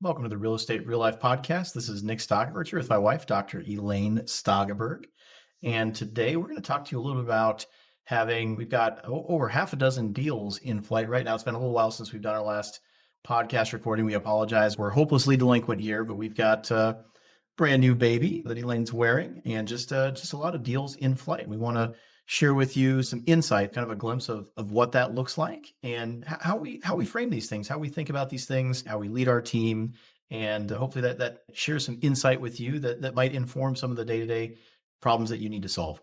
Welcome to the Real Estate Real Life Podcast. This is Nick Stageberg here with my wife, Dr. Elaine Stageberg. And today we're going to talk to you a little bit about we've got over half a dozen deals in flight right now. It's been a little while since we've done our last podcast recording. We apologize. We're hopelessly delinquent here, but we've got a brand new baby that Elaine's wearing and just a lot of deals in flight. We want to share with you some insight, kind of a glimpse of what that looks like and how we frame these things, how we think about these things, how we lead our team. And hopefully that shares some insight with you that might inform some of the day-to-day problems that you need to solve.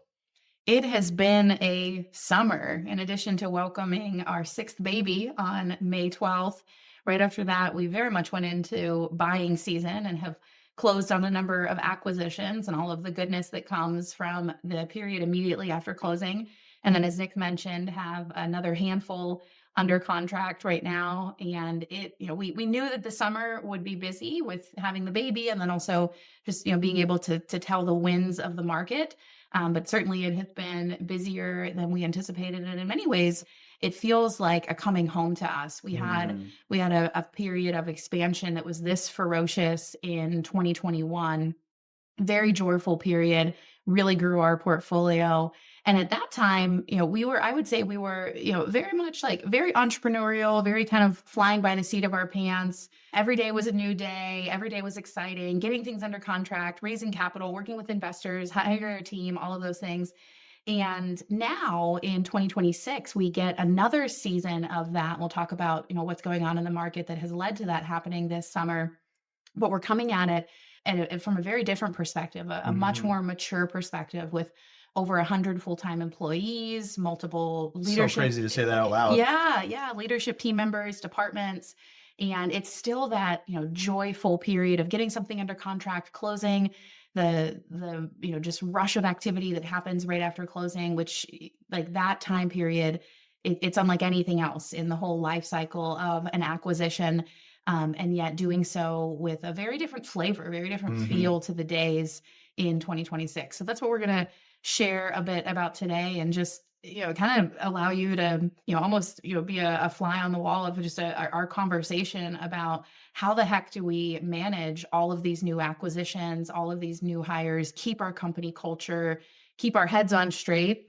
It has been a summer. In addition to welcoming our sixth baby on May 12th, right after that, we very much went into buying season and have closed on a number of acquisitions and all of the goodness that comes from the period immediately after closing. And then, as Nick mentioned, have another handful under contract right now. And we knew that the summer would be busy with having the baby and then also just, being able to tell the winds of the market. But certainly it has been busier than we anticipated. And in many ways, it feels like a coming home to us. We had a period of expansion that was this ferocious in 2021, very joyful period, really grew our portfolio. And at that time, I would say we were, very much like very entrepreneurial, very kind of flying by the seat of our pants. Every day was a new day. Every day was exciting, getting things under contract, raising capital, working with investors, hiring a team, all of those things. And now in 2026, we get another season of that. We'll talk about, what's going on in the market that has led to that happening this summer. But we're coming at it and from a very different perspective, a much more mature perspective with over 100 full-time employees, multiple leadership. So crazy to say that out loud. Yeah. Leadership team members, departments. And it's still that, joyful period of getting something under contract, closing, the just rush of activity that happens right after closing, which like that time period, it's unlike anything else in the whole life cycle of an acquisition. And yet doing so with a very different flavor, very different feel to the days in 2026. So that's what we're going to share a bit about today and just, kind of allow you to, almost, be a fly on the wall of just our conversation about how the heck do we manage all of these new acquisitions, all of these new hires, keep our company culture, keep our heads on straight,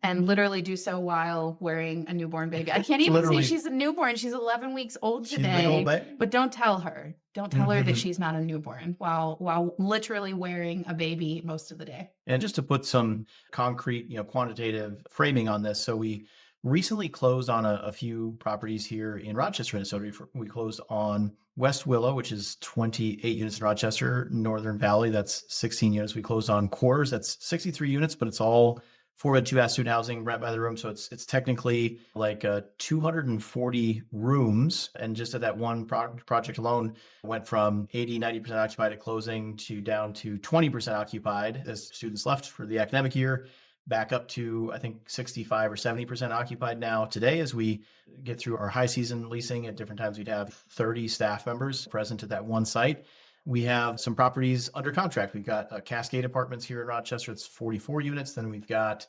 and literally do so while wearing a newborn baby. I can't even say she's a newborn. She's 11 weeks old today, but don't tell her. Don't tell her that she's not a newborn while literally wearing a baby most of the day. And just to put some concrete, quantitative framing on this. So we recently closed on a few properties here in Rochester, Minnesota. We closed on West Willow, which is 28 units in Rochester. Northern Valley, that's 16 units. We closed on Quarters, that's 63 units, but it's all 4-bed, 2-bath student housing, rent by the room. So it's technically like 240 rooms. And just at that one project alone, went from 80-90% occupied at closing to down to 20% occupied as students left for the academic year, back up to, I think, 65 or 70% occupied now. Today, as we get through our high season leasing, at different times we'd have 30 staff members present at that one site. We have some properties under contract. We've got Cascade Apartments here in Rochester. It's 44 units. Then we've got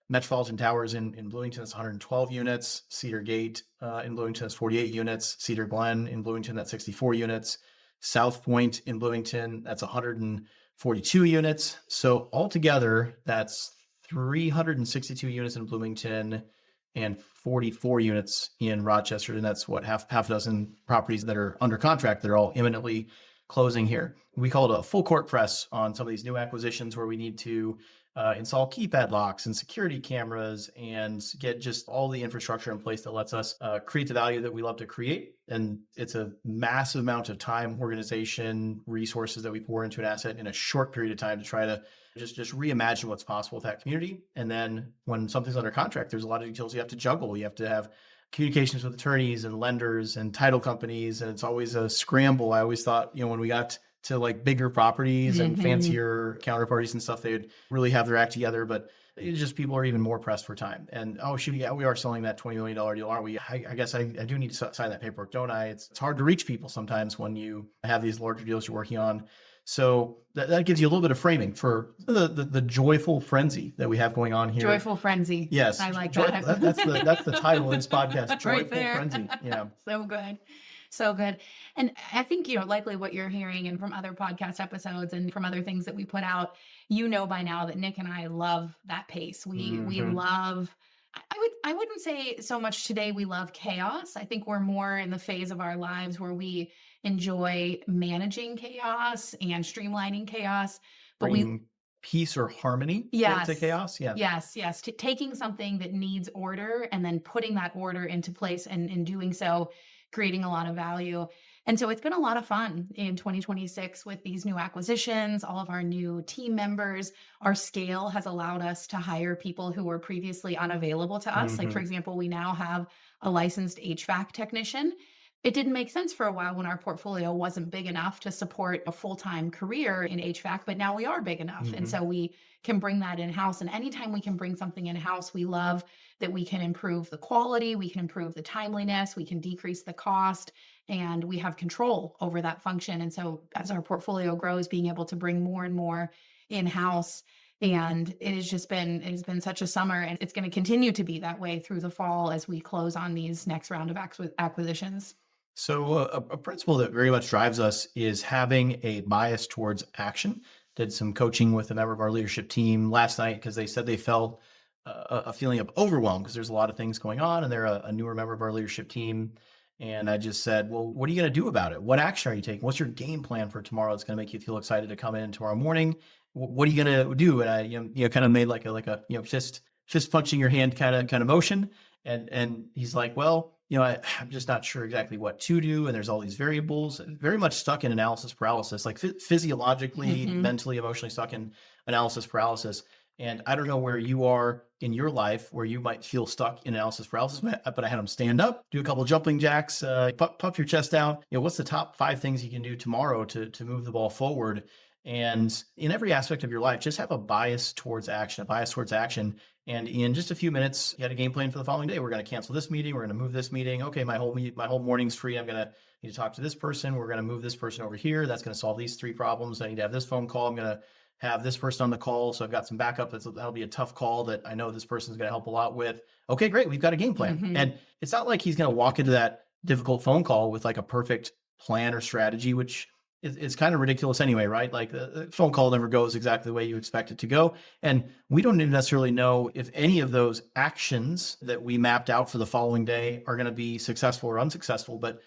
Metropolitan Towers in Bloomington. That's 112 units. Cedar Gate in Bloomington. That's 48 units. Cedar Glen in Bloomington. That's 64 units. South Point in Bloomington. That's 142 units. So altogether, that's 362 units in Bloomington and 44 units in Rochester. And that's half a dozen properties that are under contract that are all imminently closing here. We call it a full court press on some of these new acquisitions where we need to install keypad locks and security cameras and get just all the infrastructure in place that lets us create the value that we love to create. And it's a massive amount of time, organization, resources that we pour into an asset in a short period of time to try to just reimagine what's possible with that community. And then when something's under contract, there's a lot of details you have to juggle. You have to have communications with attorneys and lenders and title companies. And it's always a scramble. I always thought, when we got to like bigger properties and fancier counterparties and stuff, they'd really have their act together. But it's just people are even more pressed for time. And we are selling that $20 million deal, aren't we? I guess I do need to sign that paperwork, don't I? It's hard to reach people sometimes when you have these larger deals you're working on. So that gives you a little bit of framing for the joyful frenzy that we have going on here. Joyful frenzy. Yes. I like that. That's the title of this podcast. Joyful Right there. Frenzy. Yeah. So good. So good. And I think, likely what you're hearing and from other podcast episodes and from other things that we put out, by now that Nick and I love that pace. We Hmm. love I wouldn't say so much today we love chaos. I think we're more in the phase of our lives where we enjoy managing chaos and streamlining chaos. But we Bringing peace or harmony to Yes. chaos. Yeah. Yes, yes. Taking something that needs order and then putting that order into place, and in doing so, creating a lot of value. And so it's been a lot of fun in 2026 with these new acquisitions, all of our new team members. Our scale has allowed us to hire people who were previously unavailable to us. Like, for Hmm. example, we now have a licensed HVAC technician. It didn't make sense for a while when our portfolio wasn't big enough to support a full-time career in HVAC, but now we are big enough. And Hmm. so we can bring that in-house. And anytime we can bring something in-house, we love that we can improve the quality, we can improve the timeliness, we can decrease the cost, and we have control over that function. And so as our portfolio grows, being able to bring more and more in-house. And it has been such a summer, and it's going to continue to be that way through the fall as we close on these next round of acquisitions. So, a principle that very much drives us is having a bias towards action. Did some coaching with a member of our leadership team last night because they said they felt a feeling of overwhelm because there's a lot of things going on, and they're a newer member of our leadership team. And I just said, "Well, what are you going to do about it? What action are you taking? What's your game plan for tomorrow that's going to make you feel excited to come in tomorrow morning? What are you going to do?" And I, kind of made like a fist punching your hand kind of motion. And he's like, "Well, I'm just not sure exactly what to do. And there's all these variables, and very much stuck in analysis paralysis, like physiologically, Mhm. mentally, emotionally stuck in analysis paralysis. And I don't know where you are in your life where you might feel stuck in analysis paralysis, but I had him stand up, do a couple jumping jacks, puff your chest out. What's the top 5 things you can do tomorrow to move the ball forward? And in every aspect of your life, just have a bias towards action, a bias towards action. And in just a few minutes, you had a game plan for the following day. We're going to cancel this meeting. We're going to move this meeting. Okay, my whole morning's free. I'm going to need to talk to this person. We're going to move this person over here. That's going to solve these 3 problems. I need to have this phone call. I'm going to have this person on the call. So I've got some backup. That'll be a tough call that I know this person's going to help a lot with. Okay, great. We've got a game plan. Mhm. And it's not like he's going to walk into that difficult phone call with like a perfect plan or strategy, which is kind of ridiculous anyway, right? Like the phone call never goes exactly the way you expect it to go. And we don't even necessarily know if any of those actions that we mapped out for the following day are going to be successful or unsuccessful. But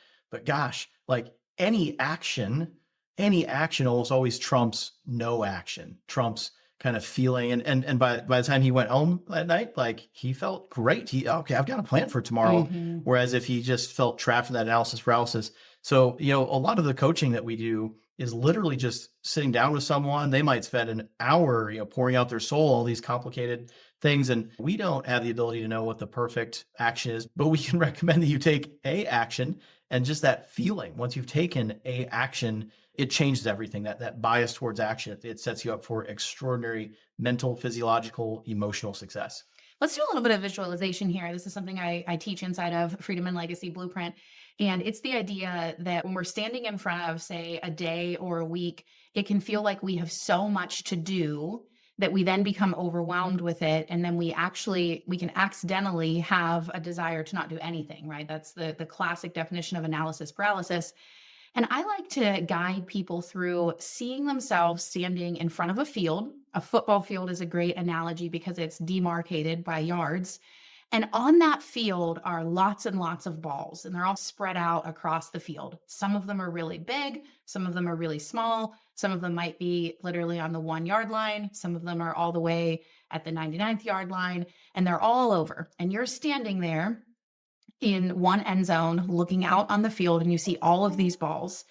gosh, like any action almost always trumps no action, trumps kind of feeling. And by the time he went home that night, like he felt great. Okay, I've got a plan for tomorrow. Mhm. Whereas if he just felt trapped in that analysis paralysis. So, a lot of the coaching that we do is literally just sitting down with someone. They might spend an hour, pouring out their soul, all these complicated things. And we don't have the ability to know what the perfect action is, but we can recommend that you take a action. And just that feeling, once you've taken a action, it changes everything. That bias towards action, it sets you up for extraordinary mental, physiological, emotional success. Let's do a little bit of visualization here. This is something I teach inside of Freedom and Legacy Blueprint. And it's the idea that when we're standing in front of, say, a day or a week, it can feel like we have so much to do that we then become overwhelmed with it. And then we can accidentally have a desire to not do anything, right? That's the classic definition of analysis paralysis. And I like to guide people through seeing themselves standing in front of a field. A football field is a great analogy because it's demarcated by yards. And on that field are lots and lots of balls, and they're all spread out across the field. Some of them are really big, some of them are really small, some of them might be literally on the 1 yard line, some of them are all the way at the 99th yard line, and they're all over. And you're standing there in one end zone looking out on the field, and you see all of these balls.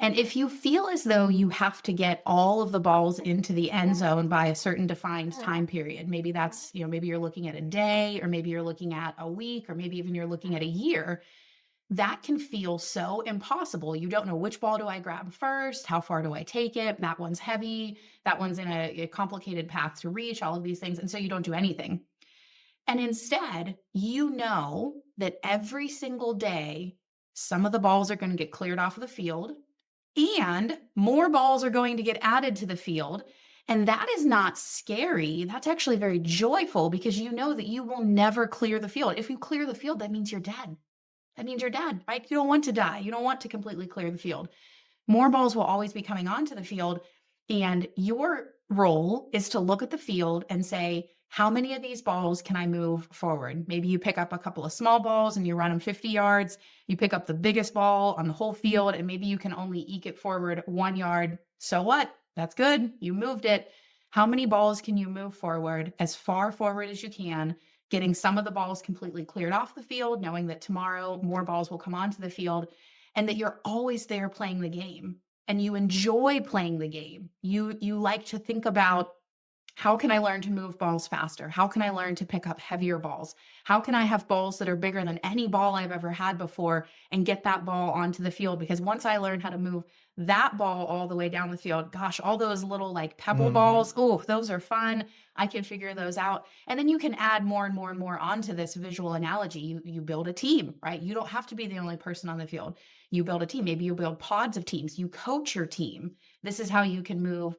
And if you feel as though you have to get all of the balls into the end zone by a certain defined time period, maybe that's, maybe you're looking at a day, or maybe you're looking at a week, or maybe even you're looking at a year, that can feel so impossible. You don't know, which ball do I grab first? How far do I take it? That one's heavy. That one's in a complicated path to reach, all of these things. And so you don't do anything. And instead, you know that every single day, some of the balls are going to get cleared off of the field, and more balls are going to get added to the field. And that is not scary. That's actually very joyful because you know that you will never clear the field. If you clear the field, that means you're dead. That means you're dead, right? You don't want to die. You don't want to completely clear the field. More balls will always be coming onto the field. And your role is to look at the field and say, how many of these balls can I move forward? Maybe you pick up a couple of small balls and you run them 50 yards. You pick up the biggest ball on the whole field, and maybe you can only eke it forward 1 yard. So what? That's good. You moved it. How many balls can you move forward as far forward as you can, getting some of the balls completely cleared off the field, knowing that tomorrow more balls will come onto the field, and that you're always there playing the game and you enjoy playing the game. You like to think about, how can I learn to move balls faster? How can I learn to pick up heavier balls? How can I have balls that are bigger than any ball I've ever had before and get that ball onto the field? Because once I learn how to move that ball all the way down the field, gosh, all those little like pebble Hmm. balls, oh, those are fun. I can figure those out. And then you can add more and more and more onto this visual analogy. You build a team, right? You don't have to be the only person on the field. You build a team. Maybe you build pods of teams. You coach your team. This is how you can move,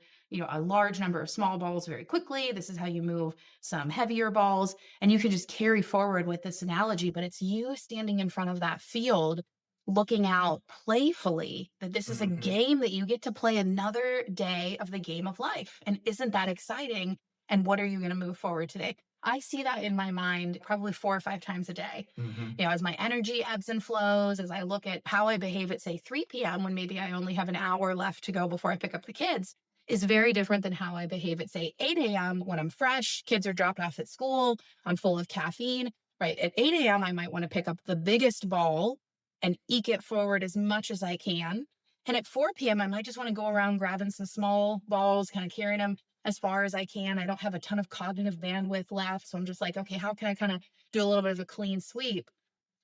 a large number of small balls very quickly. This is how you move some heavier balls. And you can just carry forward with this analogy, but it's you standing in front of that field, looking out playfully that this is a Hmm. game that you get to play another day of the game of life. And isn't that exciting? And what are you going to move forward today? I see that in my mind probably 4 or 5 times a day. Hmm. As my energy ebbs and flows, as I look at how I behave at, say, 3 p.m., when maybe I only have an hour left to go before I pick up the kids, is very different than how I behave at, say, 8 a.m. when I'm fresh, kids are dropped off at school, I'm full of caffeine, right? At 8 a.m., I might want to pick up the biggest ball and eke it forward as much as I can. And at 4 p.m., I might just want to go around grabbing some small balls, kind of carrying them as far as I can. I don't have a ton of cognitive bandwidth left. So I'm just like, okay, how can I kind of do a little bit of a clean sweep?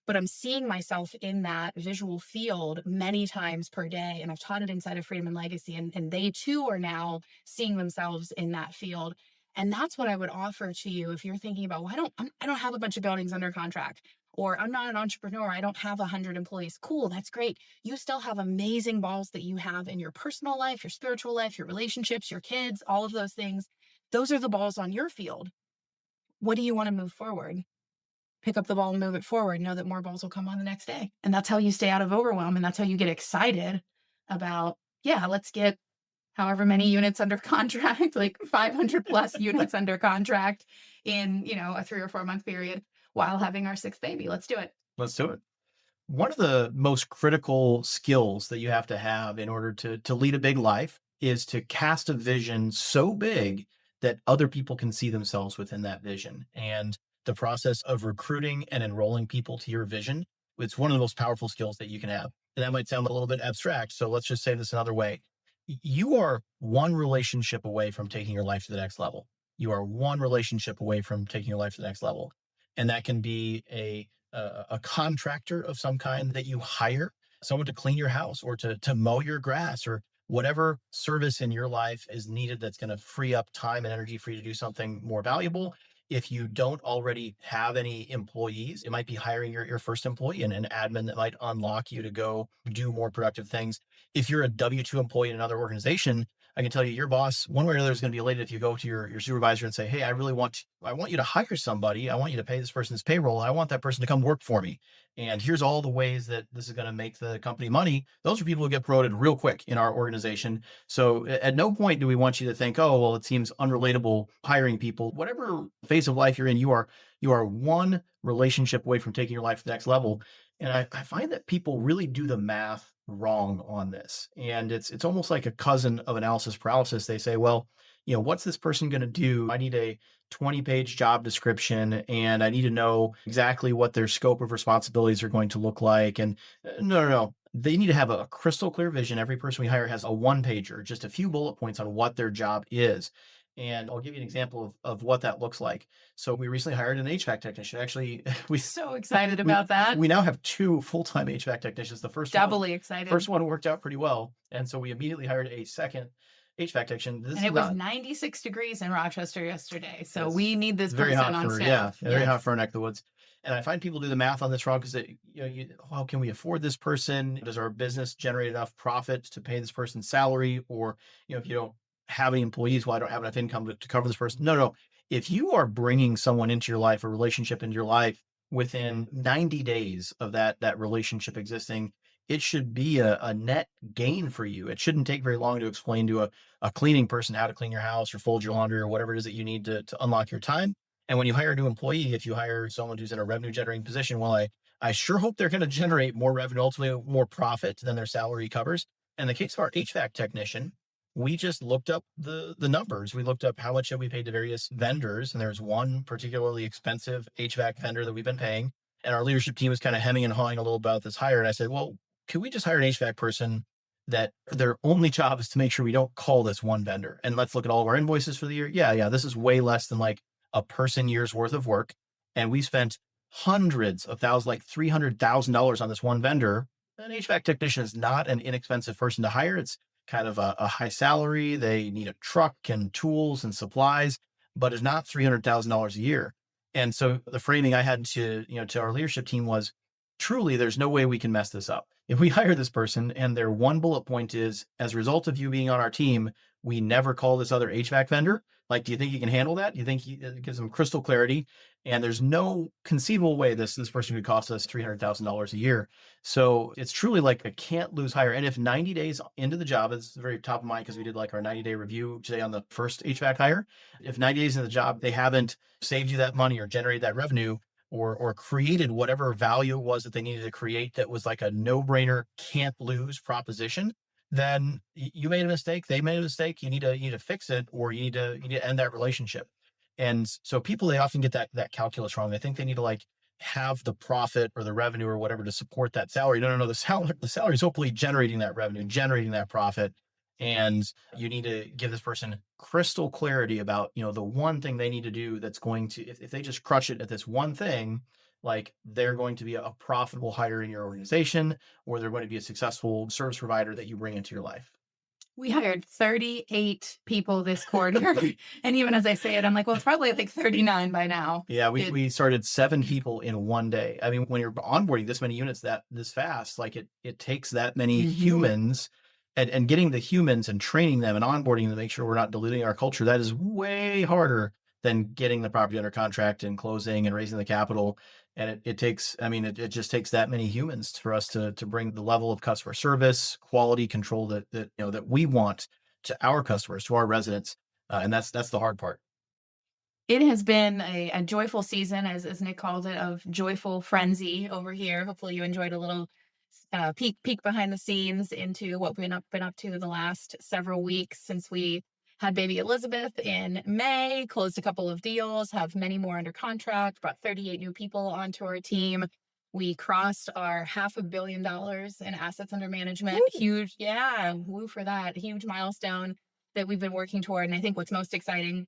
But I'm seeing myself in that visual field many times per day. And I've taught it inside of Freedom and Legacy. And they too are now seeing themselves in that field. And that's what I would offer to you if you're thinking about, well, I don't have a bunch of buildings under contract, or I'm not an entrepreneur. I don't have 100 employees. Cool. That's great. You still have amazing balls that you have in your personal life, your spiritual life, your relationships, your kids, all of those things. Those are the balls on your field. What do you want to move forward? Pick up the ball and move it forward, know that more balls will come on the next day. And that's how you stay out of overwhelm. And that's how you get excited about, yeah, let's get however many units under contract, like 500 plus units under contract in, a 3 or 4 month period while having our sixth baby. Let's do it. Let's do it. One of the most critical skills that you have to have in order to lead a big life is to cast a vision so big that other people can see themselves within that vision. And the process of recruiting and enrolling people to your vision, it's one of the most powerful skills that you can have. And that might sound a little bit abstract. So let's just say this another way. You are one relationship away from taking your life to the next level. You are one relationship away from taking your life to the next level. And that can be a contractor of some kind that you hire, someone to clean your house or to mow your grass or whatever service in your life is needed that's going to free up time and energy for you to do something more valuable. If you don't already have any employees, it might be hiring your first employee and an admin that might unlock you to go do more productive things. If you're a W 2 employee in another organization, I can tell you your boss, one way or another, is going to be elated if you go to your supervisor and say, hey, I want you to hire somebody. I want you to pay this person's payroll. I want that person to come work for me. And here's all the ways that this is going to make the company money. Those are people who get promoted real quick in our organization. So at no point do we want you to think, oh, well, it seems unrelatable hiring people. Whatever phase of life you're in, you are one relationship away from taking your life to the next level. And I find that people really do the math wrong on this. And it's almost like a cousin of analysis paralysis. They say, well, what's this person going to do? I need a 20-page job description and I need to know exactly what their scope of responsibilities are going to look like. And no, no, no. They need to have a crystal clear vision. Every person we hire has a one pager, just a few bullet points on what their job is. And I'll give you an example of what that looks like. So we recently hired an HVAC technician. Actually, we So excited we about that. we now have two full-time HVAC technicians. The Doubly excited. first one worked out pretty well, and so we immediately hired a second HVAC technician. This And is it was not 96 degrees in Rochester yesterday. So it's we need this very person hot on for yeah, staff. very hot Yes. for our neck of the woods. And I find people do the math on this wrong because how can we afford this person? Does our business generate enough profit to pay this person's salary? Or if you don't have any employees, well, I don't have enough income to cover this person. No, no. If you are bringing someone into your life, a relationship into your life, within 90 days of that relationship existing, it should be a net gain for you. It shouldn't take very long to explain to a cleaning person how to clean your house or fold your laundry or whatever it is that you need to unlock your time. And when you hire a new employee, if you hire someone who's in a revenue generating position, well, I sure hope they're going to generate more revenue, ultimately more profit than their salary covers. In the case of our HVAC technician, we just looked up the numbers. We looked up how much have we paid to various vendors, and there's one particularly expensive HVAC vendor that we've been paying. And our leadership team was kind of hemming and hawing a little about this hire. And I said, well, can we just hire an HVAC person that their only job is to make sure we don't call this one vendor? And let's look at all of our invoices for the year. Yeah, this is way less than like a person year's worth of work. And we spent hundreds of thousands, like $300,000 on this one vendor. An HVAC technician is not an inexpensive person to hire. It's kind of a high salary. They need a truck and tools and supplies, but it's not $300,000 a year. And so the framing I had to our leadership team was truly, there's no way we can mess this up. If we hire this person and their one bullet point is, as a result of you being on our team, we never call this other HVAC vendor. Like, do you think you can handle that? Do you think it gives them crystal clarity? And there's no conceivable way this person could cost us $300,000 a year. So it's truly like a can't lose hire. And if 90 days into the job, it's very top of mind because we did like our 90-day review today on the first HVAC hire. If 90 days into the job, they haven't saved you that money or generated that revenue or created whatever value it was that they needed to create that was like a no-brainer, can't lose proposition, then you made a mistake. They made a mistake. You need to fix it, or you need to end that relationship. And so people, they often get that calculus wrong. They think they need to like have the profit or the revenue or whatever to support that salary. No. The salary is hopefully generating that revenue, generating that profit. And you need to give this person crystal clarity about, the one thing they need to do that's going to, if they just crush it at this one thing, like they're going to be a profitable hire in your organization, or they're going to be a successful service provider that you bring into your life. We hired 38 people this quarter. And even as I say it, I'm like, well, it's probably like 39 by now. Yeah, we started 7 people in one day. I mean, when you're onboarding this many units that this fast, like it takes that many humans, and getting the humans and training them and onboarding them to make sure we're not diluting our culture, that is way harder than getting the property under contract and closing and raising the capital. And it takes, I mean, it just takes that many humans for us to bring the level of customer service, quality control that we want to our customers, to our residents. And that's the hard part. It has been a joyful season, as Nick called it, of joyful frenzy over here. Hopefully, you enjoyed a little peek behind the scenes into what we've been up to the last several weeks since we had baby Elizabeth in May. Closed a couple of deals, have many more under contract. Brought 38 new people onto our team. We crossed our $500 million in assets under management. Woo. Huge, yeah, woo for that. Huge milestone that we've been working toward. And I think what's most exciting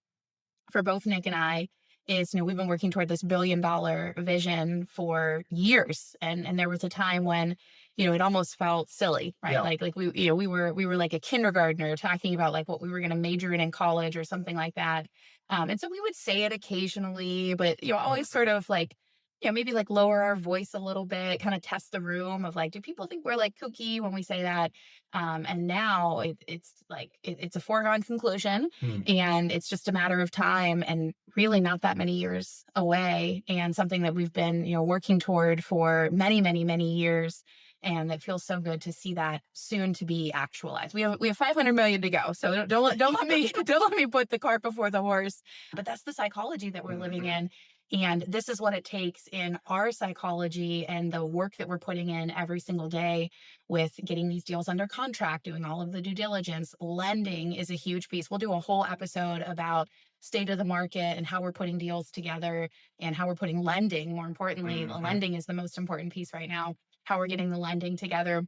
for both Nick and I is, we've been working toward this $1 billion vision for years. And there was a time when, it almost felt silly, right? Yeah. Like we were like a kindergartner talking about like what we were going to major in college or something like that. And so we would say it occasionally, but, always sort of like, maybe like lower our voice a little bit, kind of test the room of like, do people think we're like kooky when we say that? And now it's like, it's a foregone conclusion. And it's just a matter of time and really not that many years away, and something that we've been, working toward for many, many, many years. And it feels so good to see that soon to be actualized. We have 500 million to go. So don't let me don't let me put the cart before the horse. But that's the psychology that we're living in. And this is what it takes in our psychology and the work that we're putting in every single day with getting these deals under contract, doing all of the due diligence. Lending is a huge piece. We'll do a whole episode about state of the market and how we're putting deals together and how we're putting lending. More importantly, lending is the most important piece right now, how we're getting the lending together.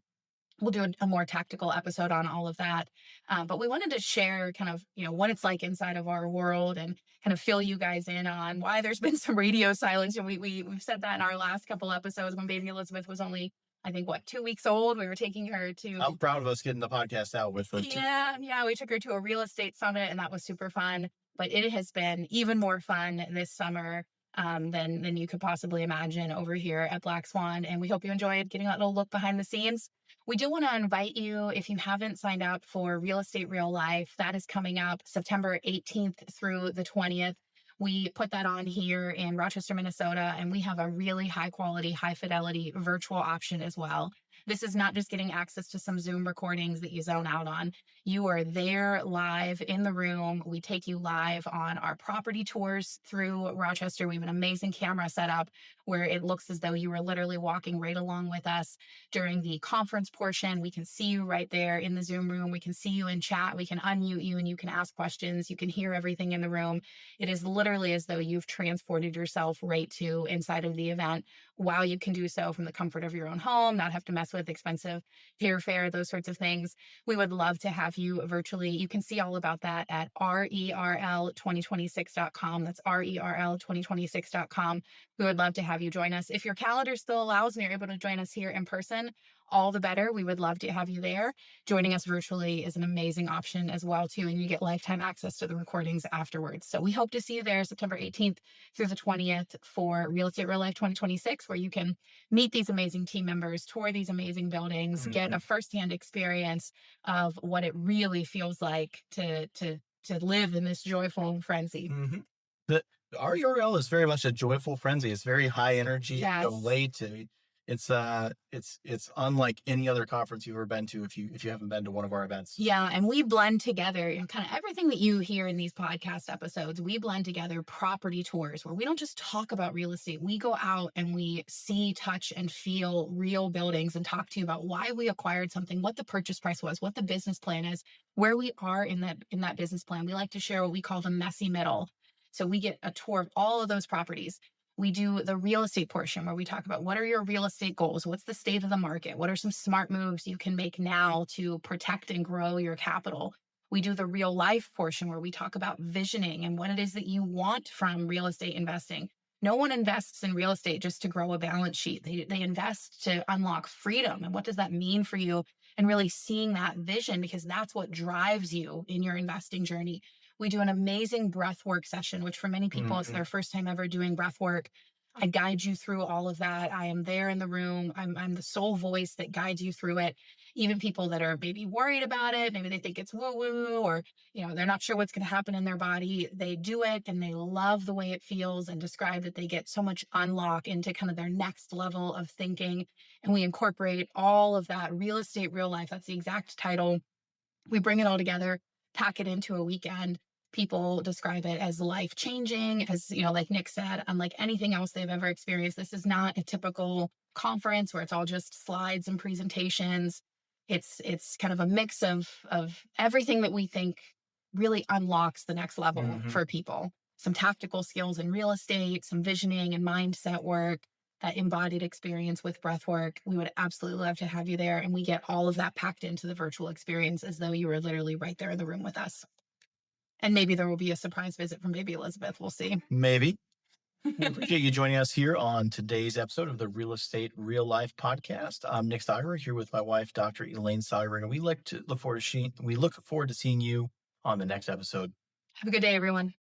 We'll do a more tactical episode on all of that. But we wanted to share kind of, what it's like inside of our world and kind of fill you guys in on why there's been some radio silence. And we've said that in our last couple episodes when baby Elizabeth was only, I think, 2 weeks old. We were taking her to. I'm proud of us getting the podcast out with her. Yeah. We took her to a real estate summit, and that was super fun. But it has been even more fun this summer than you could possibly imagine over here at Black Swan. And we hope you enjoyed getting that little look behind the scenes. We do want to invite you, if you haven't signed up for Real Estate Real Life, that is coming up September 18th through the 20th. We put that on here in Rochester, Minnesota, and we have a really high quality, high fidelity virtual option as well. This is not just getting access to some Zoom recordings that you zone out on. You are there live in the room. We take you live on our property tours through Rochester. We have an amazing camera setup where it looks as though you were literally walking right along with us during the conference portion. We can see you right there in the Zoom room. We can see you in chat. We can unmute you and you can ask questions. You can hear everything in the room. It is literally as though you've transported yourself right to inside of the event, while you can do so from the comfort of your own home, not have to mess with expensive airfare, those sorts of things. We would love to have you virtually. You can see all about that at RERL2026.com. That's RERL2026.com. We would love to have you join us. If your calendar still allows and you're able to join us here in person, all the better. We would love to have you there. Joining us virtually is an amazing option as well, too, and you get lifetime access to the recordings afterwards. So we hope to see you there September 18th through the 20th for Real Estate Real Life 2026, where you can meet these amazing team members, tour these amazing buildings, get a firsthand experience of what it really feels like to live in this joyful frenzy. Mm-hmm. The our URL is very much a joyful frenzy. It's very high energy, Yes. late. It's unlike any other conference you've ever been to if you haven't been to one of our events. Yeah, and we blend together and kind of everything that you hear in these podcast episodes. We blend together property tours where we don't just talk about real estate. We go out and we see, touch, and feel real buildings and talk to you about why we acquired something, what the purchase price was, what the business plan is, where we are in that business plan. We like to share what we call the messy middle. So we get a tour of all of those properties. We do the real estate portion where we talk about what are your real estate goals? What's the state of the market? What are some smart moves you can make now to protect and grow your capital? We do the real life portion where we talk about visioning and what it is that you want from real estate investing. No one invests in real estate just to grow a balance sheet. They invest to unlock freedom. And what does that mean for you? And really seeing that vision, because that's what drives you in your investing journey. We do an amazing breath work session, which for many people, it's their first time ever doing breath work. I guide you through all of that. I am there in the room. I'm the sole voice that guides you through it. Even people that are maybe worried about it, maybe they think it's woo woo, or they're not sure what's going to happen in their body. They do it and they love the way it feels and describe that they get so much unlock into kind of their next level of thinking. And we incorporate all of that real estate, real life. That's the exact title. We bring it all together, pack it into a weekend. People describe it as life changing, as like Nick said, unlike anything else they've ever experienced. This is not a typical conference where it's all just slides and presentations. It's kind of a mix of everything that we think really unlocks the next level for people. Some tactical skills in real estate, some visioning and mindset work, that embodied experience with breath work. We would absolutely love to have you there. And we get all of that packed into the virtual experience as though you were literally right there in the room with us. And maybe there will be a surprise visit from baby Elizabeth. We'll see. Maybe. We appreciate you joining us here on today's episode of the Real Estate Real Life podcast. I'm Nick Stageberg here with my wife, Dr. Elaine Stageberg, and we look forward to seeing you on the next episode. Have a good day, everyone.